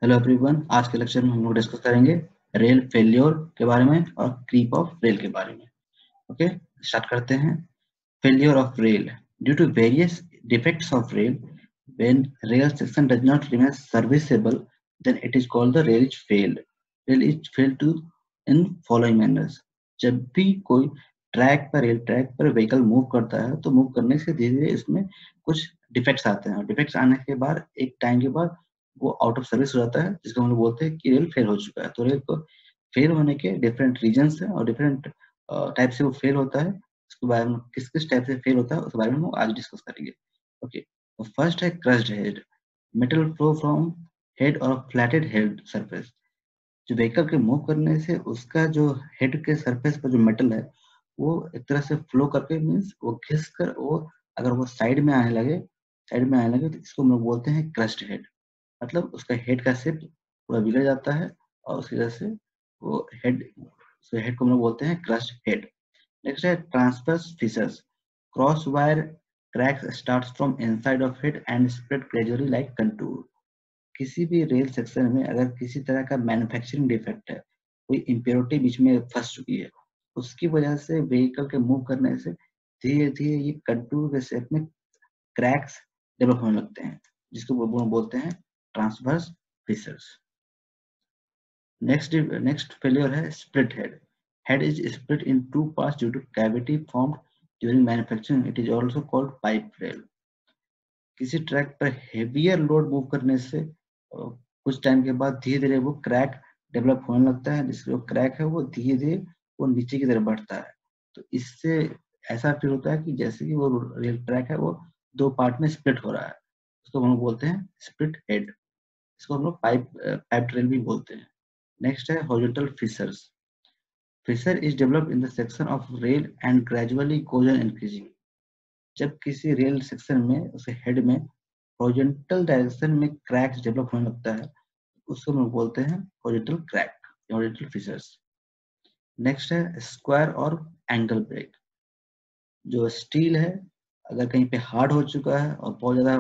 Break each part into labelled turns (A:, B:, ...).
A: Hello everyone, आज के lecture में हम लोग डिस्कस करेंगे रेल फेल्योर के बारे में और क्रीप ऑफ रेल के बारे में। ओके, स्टार्ट करते हैं। Failure of rail due to various defects of rail, when rail section does not remain serviceable then it is called the rail is failed. Rail is failed to in following manners. जब भी कोई rail track पर vehicle move करता है तो move करने से धीरे धीरे इसमें कुछ डिफेक्ट्स आते हैं और डिफेक्ट्स आने के बाद एक टाइम के बाद वो आउट ऑफ सर्विस हो जाता है, जिसको हम लोग बोलते हैं कि रेल फेल हो चुका है। तो रेल को फेल होने के डिफरेंट रीजंस हैं और डिफरेंट टाइप से वो फेल होता है। इसके बारे में किस किस टाइप से फेल होता है उसके बारे में हम लोग आज डिस्कस करेंगे। ओके, तो फर्स्ट है crushed head. Metal flow from head और फ्लैटेड हेड सरफेस। जो व्हीकल के मूव करने से उसका जो हेड के सरफेस पर जो मेटल है वो एक तरह से फ्लो करके, मीन्स वो घिस कर वो अगर वो साइड में आने लगे तो इसको हम लोग बोलते हैं क्रश्ड हेड। मतलब उसका हेड का शेप पूरा बिगड़ जाता है और उसकी वजह से वो हेड को हम लोग बोलते हैं क्रश्ड हेड। नेक्स्ट है transverse fissures. Cross wire cracks starts from inside of head and spread gradually like contour. किसी भी रेल सेक्शन में अगर किसी तरह का मैन्युफैक्चरिंग डिफेक्ट है, कोई इम्प्योरिटी बीच में फंस चुकी है, उसकी वजह से व्हीकल के मूव करने से धीरे धीरे ये कंटूर के शेप में क्रैक्स डेवलप होने लगते हैं, जिसको वो बोलते हैं ट्रांसवर्स फिशर्स। नेक्स्ट फेलियर है split head. Head is split in two parts due to cavity formed during manufacturing. It is also called pipe rail. किसी ट्रैक पर हेवियर लोड मूव करने से कुछ टाइम के बाद धीरे धीरे वो क्रैक डेवलप होने लगता है, जिससे जो क्रैक है वो धीरे धीरे वो नीचे की तरफ बढ़ता है। तो इससे ऐसा फील होता है कि जैसे कि वो रेल ट्रैक है वो दो पार्ट में स्प्लिट हो रहा है। उसको हम लोग बोलते हैं स्प्लिट हेड। इसको हम लोग पाइप रेल भी बोलते हैं। नेक्स्ट है horizontal fissures. Fissure is developed in the section of rail and gradually goes on increasing. जब किसी रेल सेक्शन में उसे हेड में हॉरिजॉन्टल डायरेक्शन में क्रैक्स डेवलप होने लगता है, उसको हम बोलते हैं horizontal crack, horizontal fissures. Next है स्क्वायर और एंगल ब्रेक। जो स्टील है अगर कहीं पे हार्ड हो चुका है और बहुत ज्यादा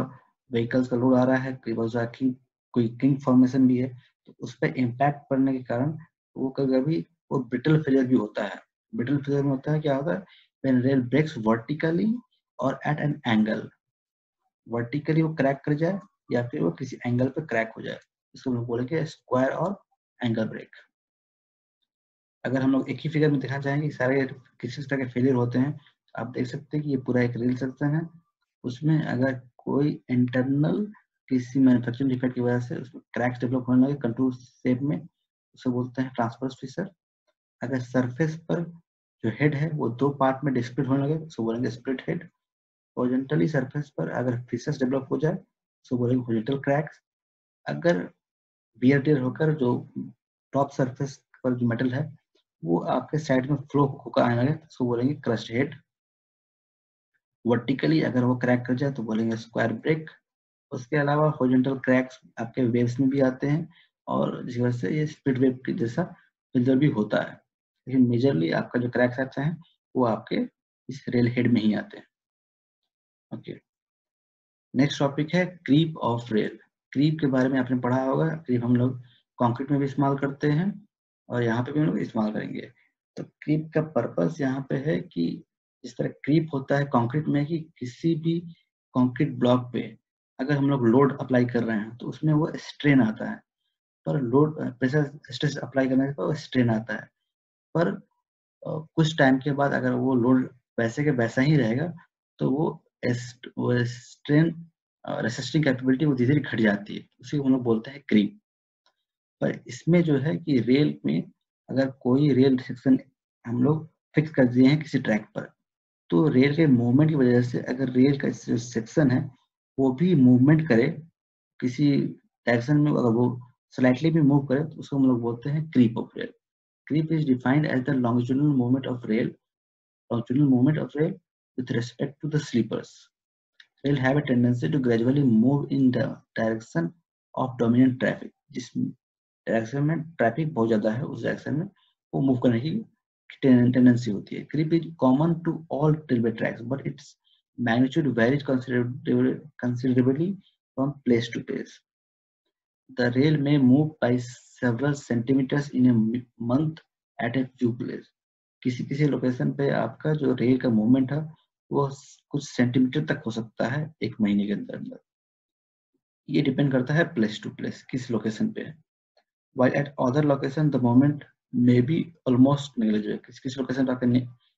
A: व्हीकल्स का लोड आ रहा है, कोई किंग फॉर्मेशन भी है, तो उस पर इम्पैक्ट पड़ने के कारण वो कभी वो ब्रिटल फेलियर भी होता है। ब्रिटल फेलियर में होता है क्या होता है, व्हेन रेल ब्रेक्स वर्टिकली और एट एन एंगल। वर्टिकली वो क्रैक कर जाए या फिर वो किसी एंगल पे क्रैक हो जाए, इसको हम लोग बोलेंगे स्क्वायर और एंगल ब्रेक। अगर हम लोग एक ही फिगर में दिखाना चाहेंगे सारे किसी तरह के फेलियर होते हैं, आप देख सकते हैं कि ये पूरा एक रेल सेक्शन है। उसमें अगर कोई इंटरनल किसी मैन्युफैक्चरिंग डिफेक्ट की वजह से उसमें क्रैक्स डेवलप होने लगे कंटूर शेप में, उसे बोलते हैं ट्रांसवर्स फिशर। अगर सरफेस पर जो हेड है वो दो पार्ट में स्प्लिट होने लगे उसको बोलेंगे स्प्लिट हेड। हॉरिजॉन्टली सरफेस पर अगर फिशर्स डेवलप हो जाए उसको बोलेंगे हॉरिजॉन्टल क्रैक्स। अगर वियर टियर होकर जो टॉप सरफेस पर जो मेटल है वो आपके साइड में फ्लो होकर आने लगे तो उसको बोलेंगे क्रस्ट हेड। वर्टिकली अगर वो क्रैक कर जाए तो बोलेंगे स्क्वायर ब्रेक। उसके अलावा हॉरिजॉन्टल क्रैक्स आपके वेव्स में भी आते हैं और जिस वजह से ये स्प्लिट वेव के जैसा फिल्टर भी होता है, लेकिन मेजरली आपका जो क्रैक्स आते हैं वो आपके इस रेल हेड में ही आते हैं। ओके, नेक्स्ट टॉपिक है क्रीप ऑफ रेल। क्रीप के बारे में आपने पढ़ा होगा। क्रीप हम लोग कंक्रीट में भी इस्तेमाल करते हैं और यहाँ पे भी हम लोग इस्तेमाल करेंगे। तो क्रीप का पर्पस यहाँ पे है कि जिस तरह क्रीप होता है कंक्रीट में कि किसी भी कंक्रीट ब्लॉक पे अगर हम लोग लोड अप्लाई कर रहे हैं तो उसमें वो स्ट्रेन आता है। पर लोड प्रेशर स्ट्रेस अप्लाई करने पर वो स्ट्रेन आता है। पर कुछ टाइम के बाद अगर वो लोड वैसे के वैसा ही रहेगा तो वो स्ट्रेन रेसिस्टिंग कैपेबिलिटी वो धीरे धीरे घट जाती है, उसी को हम लोग बोलते हैं क्रीप। पर इसमें जो है कि रेल में अगर कोई रेल सेक्शन हम लोग फिक्स कर दिए हैं किसी ट्रैक पर, तो रेल के मूवमेंट की वजह से अगर रेल का जो सेक्शन है वो भी मूवमेंट करे किसी डायरेक्शन में, अगर वो स्लाइटली भी मूव करे तो उसको हम लोग बोलते हैं creep of rail. Creep is defined as the longitudinal movement of rail with respect to the sleepers. Rail have a tendency to gradually move in the direction of dominant traffic. जिस direction में traffic बहुत ज्यादा है उस direction में वो move करने की टेंडेंसी होती है। Creep is common to all railway tracks, but its magnitude varies considerably from place to place. The rail may move by several centimeters in a month at a few places. किसी किसी location पे आपका जो rail का movement है वो कुछ centimetre तक हो सकता है एक महीने के अंदर अंदर। ये डिपेंड करता है प्लेस टू प्लेस, किस लोकेशन पे है। While at other location the moment may be almost negligible, किसी किसी लोकेशन पे आपका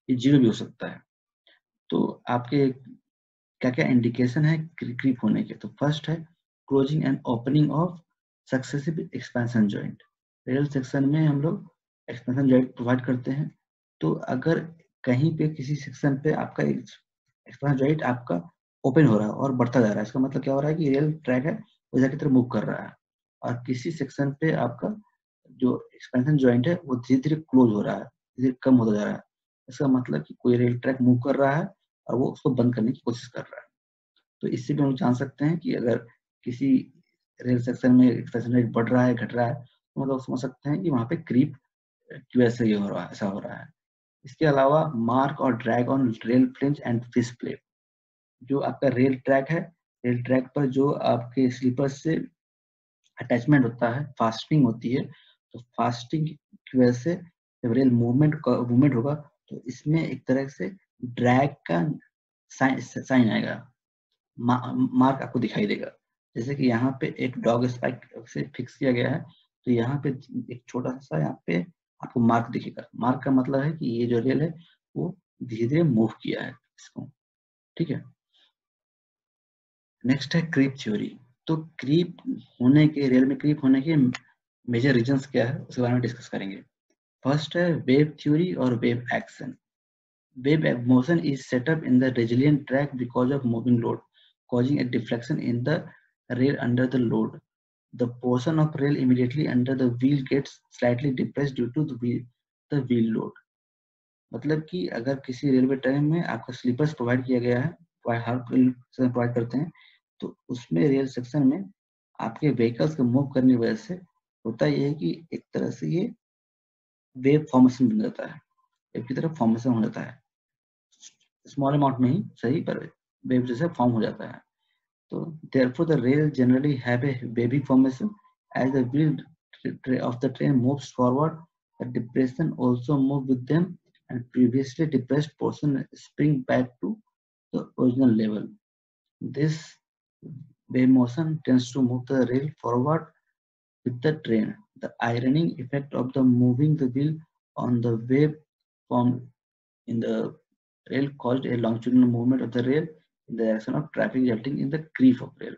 A: ये जीरो भी हो सकता है। तो आपके क्या क्या इंडिकेशन है क्रीप होने के? तो फर्स्ट है closing and opening of successive expansion joint. Rail section में हम लोग एक्सपेंशन जॉइंट प्रोवाइड करते हैं। तो अगर कहीं पे किसी सेक्शन पे आपका एक्सपेंशन जॉइंट आपका ओपन हो रहा है और बढ़ता जा रहा है, इसका मतलब क्या हो रहा है कि रेल ट्रैक है वो इधर की तरफ मूव कर रहा है। और किसी सेक्शन पे आपका जो एक्सपेंशन जॉइंट है वो धीरे धीरे क्लोज हो रहा है, धीरे कम होता जा रहा है। इसका मतलब कि कोई रेल ट्रैक मूव कर रहा है और वो उसको बंद करने की कोशिश कर रहा है। तो इससे भी हम लोग जान सकते हैं कि अगर किसी रेल सेक्शन में एक्सपेंशन रेट बढ़ रहा है, घट रहा है, तो मतलब समझ सकते हैं कि वहाँ पे क्रीप की वजह से ये हो रहा है, ऐसा हो रहा है। इसके अलावा मार्क और drag on rail flinch and fish plate. जो आपका रेल ट्रैक है, रेल ट्रैक पर जो आपके स्लीपर से अटैचमेंट होता है, फास्टिंग होती है, तो फास्टिंग की वजह से जब रेल मूवमेंट होगा तो इसमें एक तरह से ड्रैग का साइन आएगा, मार्क आपको दिखाई देगा। जैसे कि यहाँ पे एक डॉग स्पाइक से फिक्स किया गया है, तो यहाँ पे एक छोटा सा यहाँ पे आपको मार्क दिखेगा। मार्क का मतलब है कि ये जो रेल है वो धीरे धीरे मूव किया है इसको, ठीक है। नेक्स्ट है क्रीप थ्योरी। तो क्रीप होने के, रेल में क्रीप होने के मेजर रीजंस क्या है उसके बारे में डिस्कस करेंगे। फर्स्ट है वेव थ्योरी और wave action. Wave motion is set up in the resilient track because of moving load, causing a deflection in the rail under the load. The portion of rail immediately under the wheel gets slightly depressed due to the wheel load. मतलब कि अगर किसी railway train में आपका slippers provide किया गया है, हर rail section provide करते हैं, तो उसमें रेल सेक्शन में आपके व्हीकल्स को मूव करने की वजह से होता ये है कि एक तरह से ये वेव फॉर्मेशन बन जाता है, वेव की तरफ फॉर्मेशन हो जाता है। स्मॉल अमाउंट में ही सही, पर वेव जैसे फॉर्म हो जाता है। तो therefore the rail generally have a wavy formation as the wheel of the train moves forward. The depression also move with them, and previously depressed portion spring back to the original level. This wave motion tends to move the rail forward with the train. The ironing effect of the moving the wheel on the wave formed in the rail caused a longitudinal movement of the rail in the direction of traffic, resulting in the creep of rail.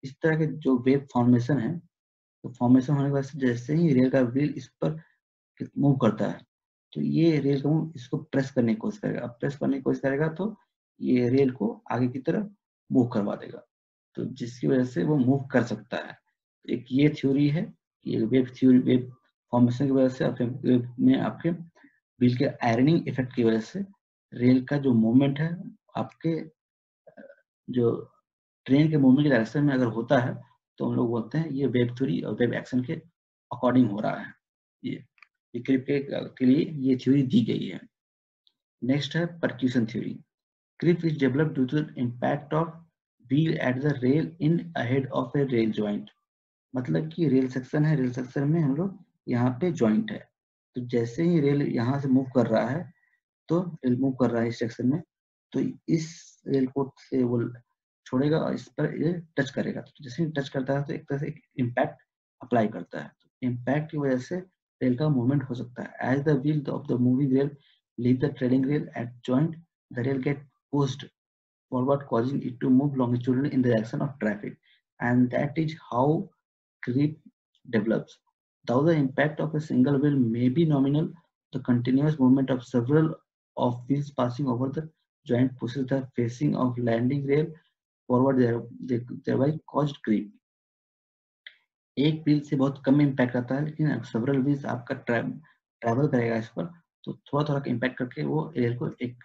A: इस तरह के जो wave formation है, तो formation होने के बाद जैसे ही रेल का व्हील इस पर मूव करता है, तो ये रेल का मूव इसको प्रेस करने की कोशिश करेगा। प्रेस करने की कोशिश करेगा तो ये रेल को आगे की तरफ मूव करवा देगा, तो जिसकी वजह से वो मूव कर सकता है। एक ये थ्योरी है कि वेव थ्योरी, वेव फॉर्मेशन की वजह से आपके व्हील के आयरनिंग इफेक्ट की वजह से रेल का जो मूवमेंट है आपके जो ट्रेन के मूवमेंट के डायरेक्शन में अगर होता है, तो हम लोग बोलते हैं ये वेव थ्योरी और वेव एक्शन के अकॉर्डिंग हो रहा है। ये क्रिप के लिए ये थ्योरी दी गई है। नेक्स्ट है percussion theory. Creep is developed due to impact of wheel at the rail in ahead of a rail joint. मतलब कि रेल सेक्शन है, रेल सेक्शन में हम लोग यहाँ पे जॉइंट है, तो जैसे ही रेल यहाँ से मूव कर रहा है, तो रेल मूव कर रहा है इस सेक्शन में, तो इस रेल को से वो छोड़ेगा और इस पर ये टच करेगा। तो जैसे ही टच करता है तो एक तरह से इम्पैक्ट अप्लाई करता है। तो इम्पैक्ट की वजह से रेल का मूवमेंट हो सकता है। As the wheel of the moving rail leave the trading rail at joint, the rail get pushed forward, causing it to move longitudinally in the direction of traffic, and that is how creep develops. Though the impact of a single wheel may be nominal, the continuous movement of several of wheels passing over the joint pushes the facing of landing rail forward, thereby caused creep. एक wheel से बहुत कम impact आता है, लेकिन several wheels आपका travel करेगा इस पर, तो थोड़ा थोड़ा इम्पैक्ट करके वो रेल को एक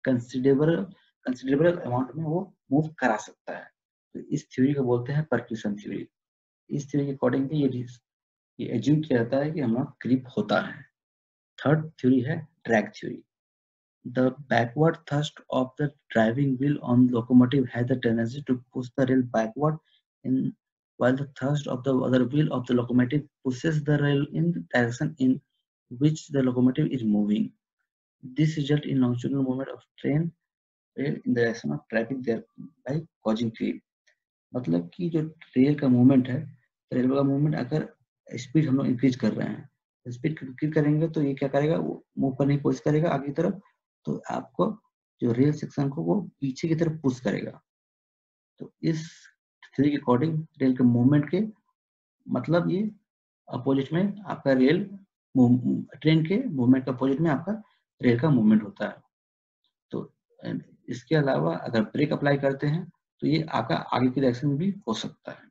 A: कंसिडरेबल अमाउंट में वो मूव करा सकता है। तो इस थ्योरी को बोलते हैं परक्यूशन थ्योरी। इस थ्योरी के अकॉर्डिंग ये एज्यूम किया जाता है कि हमारा क्रीप होता है। थर्ड थ्योरी है drag theory. The backward thrust of the driving wheel on locomotive has the tendency to push the rail backward in while the thrust of the other wheel of the locomotive pushes the rail in the direction in which the locomotive is moving. This results in longitudinal movement of train rail in the direction of traffic thereby causing creep. मतलब कि जो rail का movement है, rail का movement अगर speed हम लोग increase कर रहे हैं, स्पीड इंक्रीज करेंगे तो ये क्या करेगा, वो मूव करने की कोशिश करेगा आगे की तरफ, तो आपको जो रेल सेक्शन को वो पीछे की तरफ पुश करेगा। तो इस थ्योरी के अकॉर्डिंग रेल के मूवमेंट के मतलब ये अपोजिट में आपका रेल ट्रेन के मूवमेंट के अपोजिट में आपका रेल का मूवमेंट होता है। तो इसके अलावा अगर ब्रेक अप्लाई करते हैं तो ये आपका आगे की डायरेक्शन में भी हो सकता है।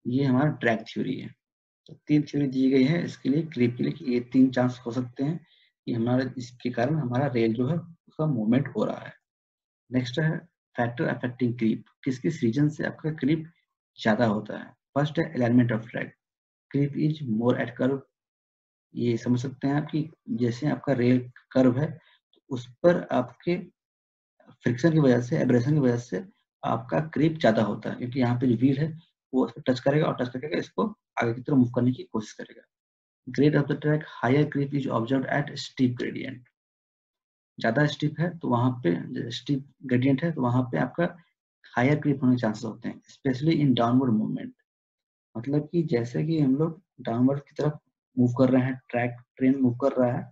A: ये हमारा ट्रैक थ्योरी है। तो 3 थ्योरी दी गई है इसके लिए, क्रीप के लिए, कि ये 3 चांस हो सकते हैं कि हमारा इसके कारण हमारा रेल जो है उसका मूवमेंट हो रहा है। नेक्स्ट है फैक्टर अफेक्टिंग क्रीप, किस किस रीजन से आपका क्रीप ज्यादा होता है। फर्स्ट है alignment of track, creep is more at curve. ये समझ सकते हैं आप कि जैसे आपका रेल कर्व है तो उस पर आपके फ्रिक्शन की वजह से, एब्रेशन की वजह से आपका क्रीप ज्यादा होता है, क्योंकि यहाँ पे जो व्हील है वो उस पर टच करेगा और टच करके इसको आगे की तरफ मूव करने की कोशिश करेगा। Grade of the track, higher creep is observed at steep gradient. ज्यादा स्टीप है तो वहां पे, स्टीप ग्रेडियंट है तो वहां पे आपका हायर क्रीप होने के चांसेस होते हैं, स्पेशली इन डाउनवर्ड मूवमेंट। मतलब कि जैसे कि हम लोग डाउनवर्ड की तरफ मूव कर रहे हैं, ट्रेन मूव कर रहा है,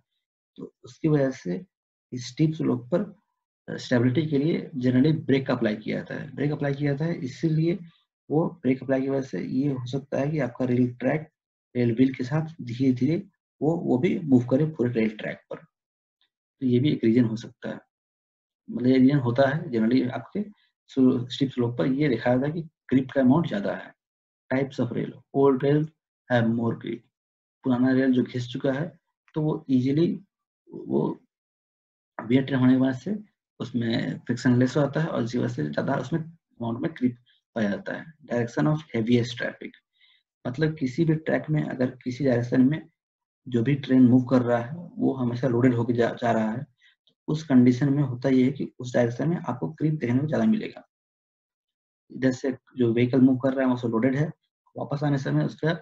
A: तो उसकी वजह से स्टीप स्लोप पर स्टेबिलिटी के लिए जनरली ब्रेक अप्लाई किया जाता है। ब्रेक अप्लाई किया जाता है इसीलिए वो ब्रेक अप्लाई की वजह से ये हो सकता है कि आपका रेल ट्रैक रेल व्हील के साथ धीरे धीरे वो भी मूव करे पूरे रेल ट्रैक पर। तो ये भी एक रीजन हो सकता है। मतलब ये रीजन होता है जनरली आपके स्टीप स्लोप पर, ये देखा जाता है कि क्रीप का अमाउंट ज्यादा है। Types of rail, old rail have more creep. पुराना रेल जो घिस चुका है तो वो इजीली वो वियर ट्रेन होने की वजह से उसमें फ्रिक्शन लेस होता है और इसी वजह से ज्यादा उसमें अमाउंट में क्रीप पाया जाता है। डायरेक्शन ऑफ हेवीएस्ट ट्रैफिक, मतलब किसी भी ट्रैक में अगर किसी डायरेक्शन में जो भी ट्रेन मूव कर रहा है वो हमेशा लोडेड होकर जा रहा है, तो उस कंडीशन में होता ये है कि उस डायरेक्शन में आपको क्रीप देखने को ज्यादा मिलेगा। इधर से जो व्हीकल मूव कर रहा है वो लोडेड है, वापस आने समय उसका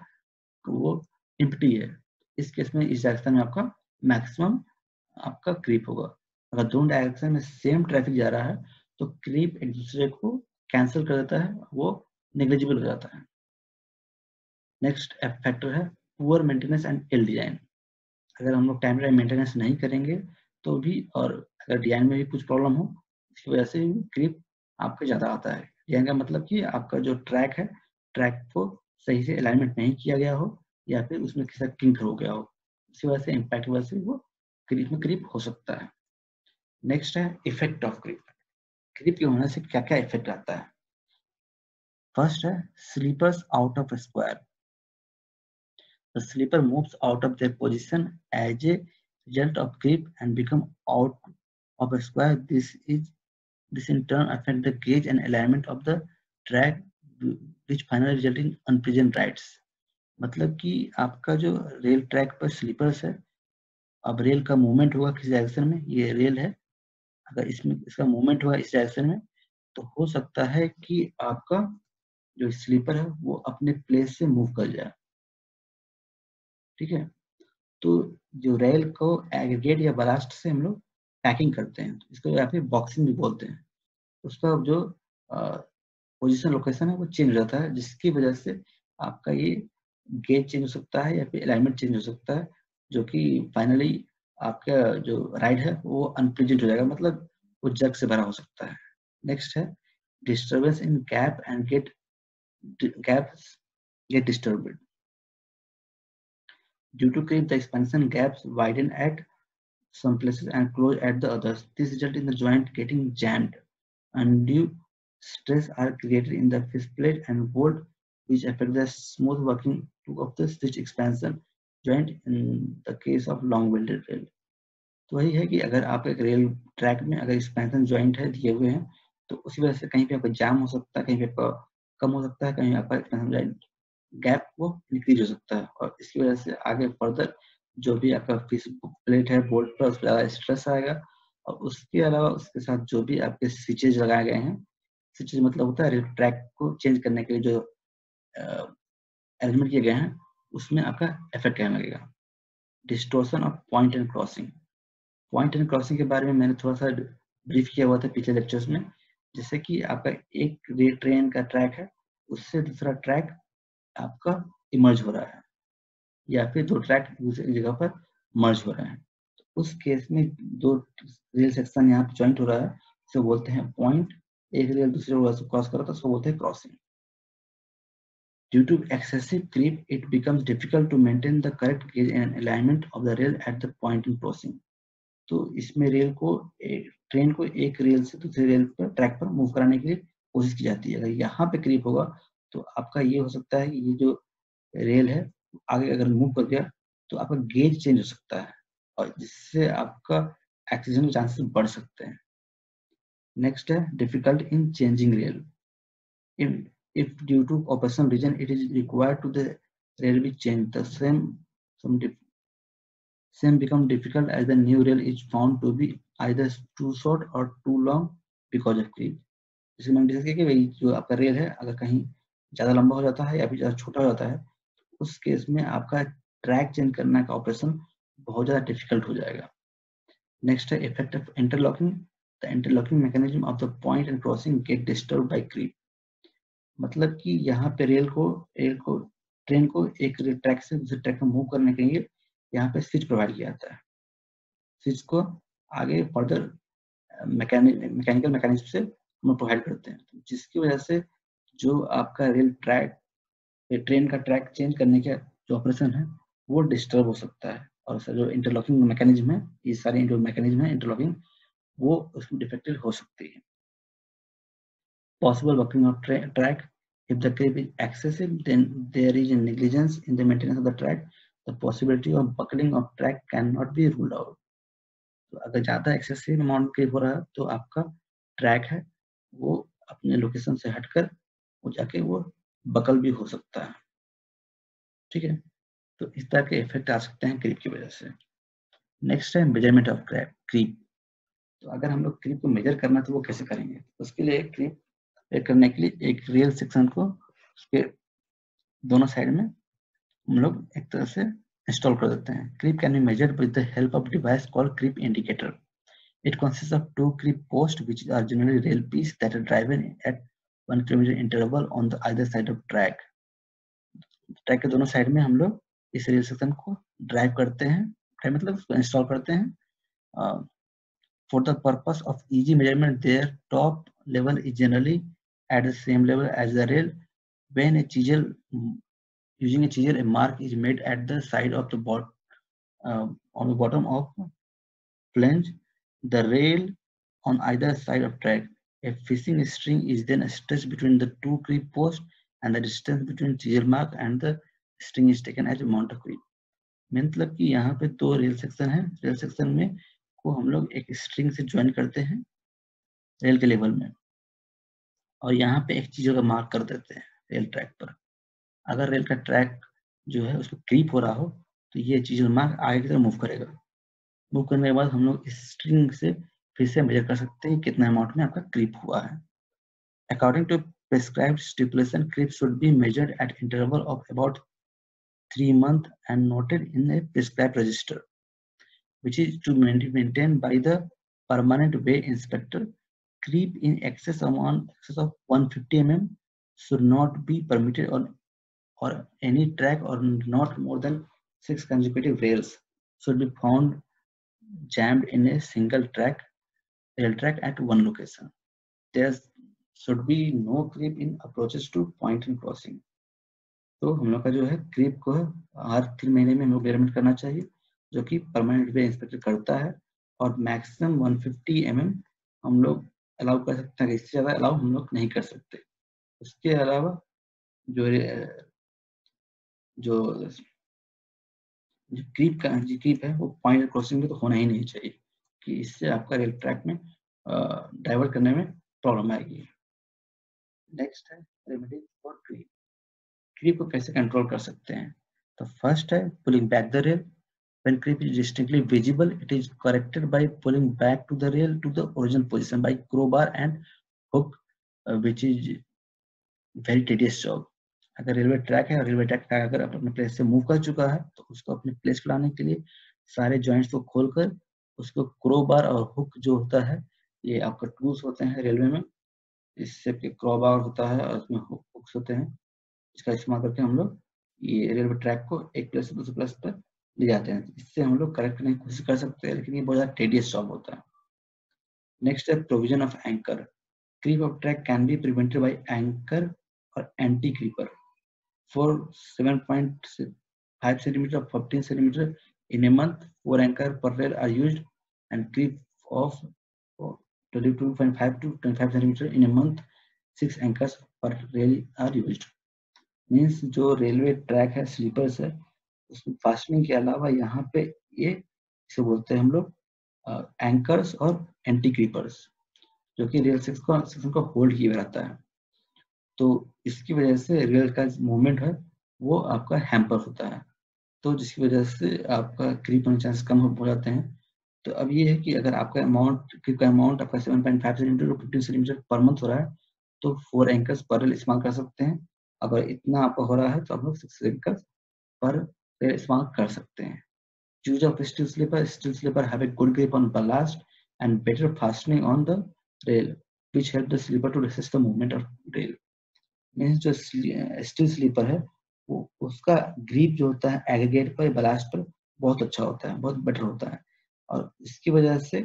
A: वो एम्प्टी है, इस केस में इस डायरेक्शन में आपका मैक्सिमम आपका क्रीप होगा। अगर दोनों डायरेक्शन में सेम ट्रैफिक जा रहा है तो क्रीप एक दूसरे को कैंसिल कर देता है, वो नेग्लिजिबल हो जाता है। नेक्स्ट फैक्टर है poor maintenance and ill design. अगर हम लोग टाइम टाइम मेंटेनेंस नहीं करेंगे तो भी, और अगर डिजाइन में भी कुछ प्रॉब्लम हो, इसकी वजह से क्रीप आपका ज्यादा आता है। डिजाइन का मतलब कि आपका जो ट्रैक है, ट्रैक को सही से अलाइनमेंट नहीं किया गया हो या फिर उसमें किसी किंक हो गया हो, इसी वजह से इम्पैक्ट की वजह से वो क्रीप में क्रीप हो सकता है। नेक्स्ट है इफेक्ट ऑफ क्रीप, क्रीप के होने से क्या क्या इफेक्ट आता है। फर्स्ट है sleepers out of square, the sleeper moves out of their position as a result of creep and become out of a square. This in turn affect the gauge and alignment of the track, which finally result in unpleasant rides. मतलब कि आपका जो rail track पर slippers है, अब rail का movement होगा किस डायरेक्शन में, ये रेल है, अगर इसमें इसका मूवमेंट होगा इस डायरेक्शन में तो हो सकता है कि आपका जो स्लीपर है वो अपने प्लेस से मूव कर जाए। ठीक है, तो जो रेल को एग्रीगेट या बलास्ट से हम लोग पैकिंग करते हैं, इसको या फिर बॉक्सिंग भी बोलते हैं। उसका जो पोजीशन लोकेशन है वो चेंज हो जाता है, जिसकी वजह से आपका ये गेज चेंज हो सकता है या फिर अलाइनमेंट चेंज हो सकता है, जो कि फाइनली आपका जो राइड है वो अनप्लीजेंट हो जाएगा, मतलब वो जग से भरा हो सकता है। नेक्स्ट है disturbance in gap and gaps get disturbed. Due to creep, the expansion gaps widen at some places and close at the others. This results in the joint getting jammed. Undue stress are created in the faceplate and bolt, which affect the smooth working of the stitch expansion joint in the case of long welded rail. तो वही है कि अगर आप एक rail track में अगर expansion joint है दिए हुए हैं तो उसी वजह से कहीं पे आपका जाम हो सकता है, कहीं पे आपका कम हो सकता है, कहीं आपका एक्सपेंशन जॉइंट गैप वो इंक्रीज हो सकता है, और इसकी वजह से आगे फर्दर जो भी आपका फिश प्लेट है बोल्ट पर उस पर ज़्यादा स्ट्रेस आएगा। और उसके अलावा उसके साथ जो भी आपके स्विचेज लगाए गए हैं, स्विचेज मतलब होता है रेल ट्रैक को चेंज करने के लिए जो अरेंजमेंट किए गए हैं उसमें आपका इफेक्ट क्या लगेगा। Distortion of point and crossing. Point and crossing के बारे में मैंने थोड़ा सा ब्रीफ किया हुआ था पिछले लेक्चर्स में। जैसे कि आपका एक ट्रेन का ट्रैक है, उससे दूसरा ट्रैक आपका इमर्ज हो रहा है, या फिर दो ट्रैक दूसरी जगह पर मर्ज हो रहे हैं। तो उस केस में दो रेल सेक्शन यहाँ पे ज्वाइंट हो रहा है, उसे बोलते हैं पॉइंट। एक रेल दूसरे रेल से क्रॉस कर रहा था, उसको बोलते हैं crossing. Due to excessive creep, it becomes difficult to maintain the correct gauge and alignment of the rail at the point in crossing. तो इसमें रेल को ट्रेन को एक रेल से दूसरे रेल पर ट्रैक पर मूव कराने के लिए कोशिश की जाती है। अगर यहाँ पे क्रीप होगा तो आपका ये हो सकता है कि ये जो रेल है आगे अगर मूव कर गया तो आपका गेज चेंज हो सकता है, और जिससे आपका एक्सीडेंट के चांसेस बढ़ सकते हैं। नेक्स्ट है difficult in changing rail. If due to operational reason it is required to the rail be changed, the same become difficult as the new rail is found to be either too short or too long because of creep. जैसे मैंने discuss किया कि भाई जो आपका rail है अगर कहीं ज़्यादा लंबा हो जाता है या फिर ज़्यादा छोटा हो जाता है, उस केस में आपका ट्रैक चेंज करने का ऑपरेशन बहुत ज़्यादा डिफिकल्ट हो जाएगा। नेक्स्ट है effect of interlocking. The interlocking mechanism of the point and crossing get disturb by creep. मतलब कि यहाँ पे ट्रेन को एक ट्रैक से दूसरे ट्रैक में मूव करने के लिए यहाँ पे स्विच प्रोवाइड किया जाता है। स्विच को आगे फर्दर मैकेनिकल मैकेनिज्म से हम प्रोवाइड करते हैं, जिसकी वजह से जो आपका ट्रेन का ट्रैक चेंज करने का जो ऑपरेशन है वो डिस्टर्ब हो सकता है, और जो इंटरलॉकिंग मैकेनिज्म है, ये सारे जो मैकेनिज्म है इंटरलॉकिंग, वो उसमें डिफेक्टेड हो सकती है। Possible buckling of track. If the creep is excessive, then there is a negligence in the maintenance of the track. The possibility of buckling of track cannot be ruled out. तो अगर ज़्यादा excessive amount creep हो रहा है तो आपका track है वो अपने लोकेशन से हटकर वो जाके वो बकल भी हो सकता है। ठीक है, तो इस तरह के इफेक्ट आ सकते हैं क्रीप की वजह से। नेक्स्ट है मेजरमेंट ऑफ क्रीप। तो अगर हम लोग क्रीप को मेजर करना तो वो कैसे करेंगे? उसके लिए क्रीप करने के लिए एक रियल सेक्शन को उसके दोनों साइड में हम लोग एक तरह से इंस्टॉल कर देते हैं। Creep can be measured with the help of device called creep indicator. It consist of two creep post which are generally rail piece that are driven at 1 kilometer interval on the either side of track. Track के दोनों side में हम लोग इस rail section को drive करते हैं, मतलब उसको इंस्टॉल करते हैं। For the purpose of easy measurement, their top level is generally at the same level as the rail. When a chisel, using a chisel, a mark is made at the side of the on the bottom of flange, the rail on either side of track. A fishing string is then stretched between the two creep posts, and the distance between chisel mark and the string is taken as amount of creep. मतलब कि यहाँ पे दो rail section है, rail section में को हम लोग एक स्ट्रिंग से ज्वाइन करते हैं रेल के लेवल में, और यहाँ पे एक चीज़ों का मार्क कर देते हैं रेल ट्रैक पर। अगर रेल का ट्रैक जो है उसको क्रीप हो रहा हो तो ये चीज़ मार्क आगे की तरफ मूव करेगा। मूव करने के बाद हम लोग इस स्ट्रिंग से फिर से मेजर कर सकते हैं कितना अमाउंट में आपका क्रीप हुआ है। According to prescribed stipulation, creep should be measured at interval of about 3 months and noted in a prescribed register, which is to maintained by the permanent way inspector. Creep in excess of 150 mm should not be permitted on or any track, or not more than 6 consecutive rails should be found jammed in a single rail track at one location. There should be no creep in approaches to point and crossing. तो हम लोग का जो है creep को हर 3 महीने में हमें मेजरमेंट करना चाहिए, जो कि परमानेंट वे इंस्पेक्टर करता है, और मैक्सिमम 150 mm हम लोग अलाउ कर सकते हैं, इससे ज़्यादा अलाउ हम लोग नहीं कर सकते। उसके अलावा जो जो क्रीप है वो पॉइंट क्रॉसिंग में तो होना ही नहीं चाहिए, कि इससे आपका रेल ट्रैक में डाइवर्ट करने में प्रॉब्लम आएगी। नेक्स्ट है रेमेडी फॉर क्रीप। क्रीप को कैसे कंट्रोल कर सकते हैं? तो फर्स्ट है pulling back the rail. When creep is distinctly visible, it is corrected by pulling back to the rail to the original position by crowbar and hook, which is very tedious job. अगर railway track है और railway track का अगर अपने place से move कर चुका है तो उसको अपने प्लेस पर लाने के लिए सारे जॉइंट्स को खोलकर उसको क्रोबार और हुक जो होता है, ये आपका टूल्स होते हैं रेलवे में, इससे क्रोबार होता है और उसमें हुक्स होते हैं, इसका इस्तेमाल करके हम लोग ये रेलवे ट्रैक को एक प्लेस से दूसरे प्लेस पर ले जाते हैं। इससे हम लोग करेक्ट करने की कोशिश कर सकते हैं, लेकिन ये बहुत ज़्यादा टेडियस जॉब होता है। नेक्स्ट है provision of anchor. Creep of track can be prevented by anchor or anti-creeper. For 7.5 cm or 14 cm in a month, 4 anchor per rail are used, and creep of 22.5 to 25 cm in a month, 6 anchors per rail are used. Means जो railway track है, slippers है, उसमें fastening के अलावा यहाँ पे ये इसे बोलते हैं हम लोग एंकर्स और एंटी क्रीपर्स, जो कि रेल सेक्शन को होल्ड किए रहता है। तो इसकी वजह से रेल का मूवमेंट है वो आपका हैम्पर होता है, तो जिसकी वजह से आपका क्रीप होने चांस कम हो जाते हैं। तो अब ये है कि अगर आपका क्रीप का अमाउंट आपका 7.5 सेंटीमीटर 15 सेंटीमीटर पर मंथ हो रहा है तो 4 एंकर्स पर रेल इस्तेमाल कर सकते हैं। अगर इतना आपका हो रहा है तो आप लोग 6 एंकर्स पर रेल इस्तेमाल कर सकते हैं। Use of steel slipper have a good grip on ballast and better fastening on the rail, which help the slipper to resist the movement of rail. Means जो स्टील स्लीपर है वो उसका grip जो होता है एग्रीगेट पर, blast पर बहुत अच्छा होता है, बहुत बेटर होता है, और इसकी वजह से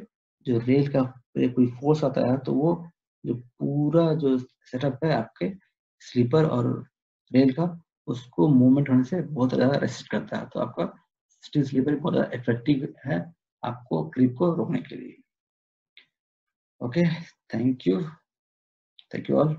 A: जो रेल का कोई फोर्स आता है तो वो जो पूरा जो सेटअप है आपके स्लीपर और रेल का, उसको मूवमेंट होने से बहुत ज़्यादा रेसिस्ट करता है। तो आपका स्टील स्लीपर बहुत ज़्यादा इफेक्टिव है आपको ग्रिप को रोकने के लिए। Okay, thank you all.